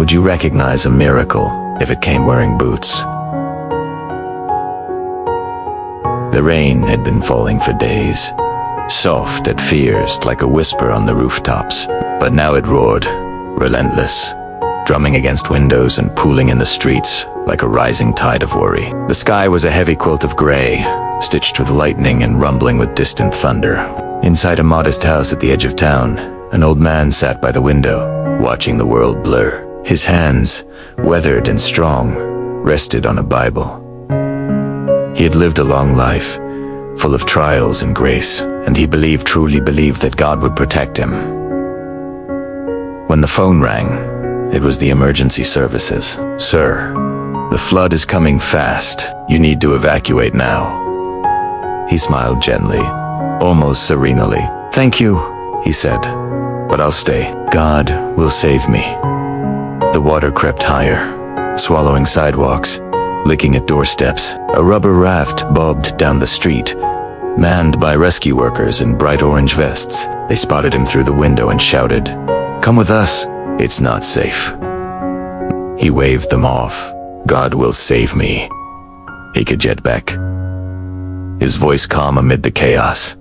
Would you recognize a miracle if it came wearing boots? The rain had been falling for days, soft at first like a whisper on the rooftops, but now it roared, relentless, drumming against windows and pooling in the streets like a rising tide of worry. The sky was a heavy quilt of gray, stitched with lightning and rumbling with distant thunder. Inside a modest house at the edge of town, an old man sat by the window, watching the world blur. His hands, weathered and strong, rested on a Bible. He had lived a long life, full of trials and grace, and he truly believed that God would protect him. When the phone rang, it was the emergency services. "Sir, the flood is coming fast. You need to evacuate now." He smiled gently, almost serenely. "Thank you," he said, "but I'll stay. God will save me." The water crept higher, swallowing sidewalks, licking at doorsteps. A rubber raft bobbed down the street, manned by rescue workers in bright orange vests. They spotted him through the window and shouted, "Come with us. It's not safe." He waved them off. "God will save me." He could jet back, his voice calm amid the chaos.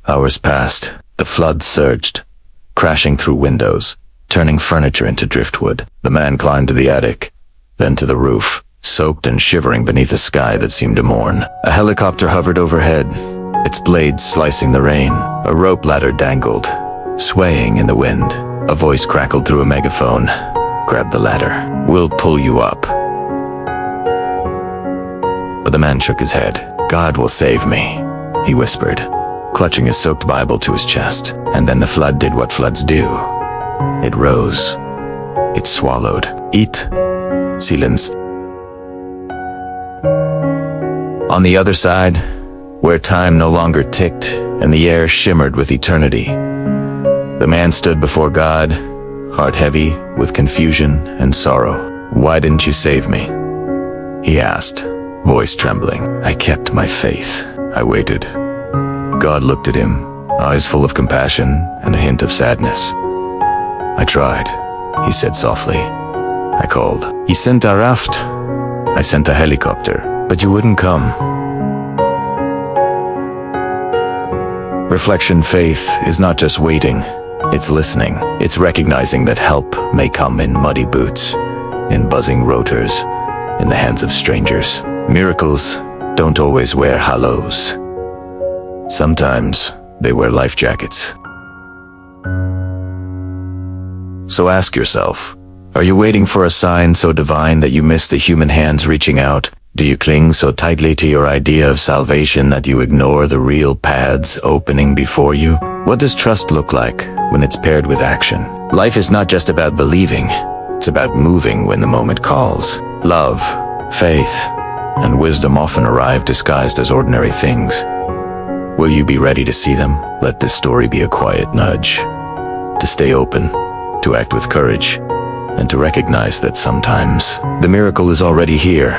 Hours passed. The flood surged, crashing through windows, turning furniture into driftwood. The man climbed to the attic, then to the roof, soaked and shivering beneath a sky that seemed to mourn. A helicopter hovered overhead, its blades slicing the rain. A rope ladder dangled, swaying in the wind. A voice crackled through a megaphone. "Grab the ladder. We'll pull you up." But the man shook his head. "God will save me," he whispered, clutching his soaked Bible to his chest. And then the flood did what floods do. It rose. It swallowed. It silenced. On the other side, where time no longer ticked and the air shimmered with eternity, the man stood before God, heart heavy with confusion and sorrow. "Why didn't you save me?" he asked, voice trembling. "I kept my faith. I waited." God looked at him, eyes full of compassion and a hint of sadness. "I tried," he said softly. "I called. He sent a raft. I sent a helicopter, but you wouldn't come." Reflection faith is not just waiting, it's listening. It's recognizing that help may come in muddy boots, in buzzing rotors, in the hands of strangers. Miracles don't always wear halos. Sometimes they wear life jackets. So ask yourself, are you waiting for a sign so divine that you miss the human hands reaching out? Do you cling so tightly to your idea of salvation that you ignore the real paths opening before you? What does trust look like when it's paired with action? Life is not just about believing, it's about moving when the moment calls. Love, faith, and wisdom often arrive disguised as ordinary things. Will you be ready to see them? Let this story be a quiet nudge to stay open, to act with courage, and to recognize that sometimes the miracle is already here,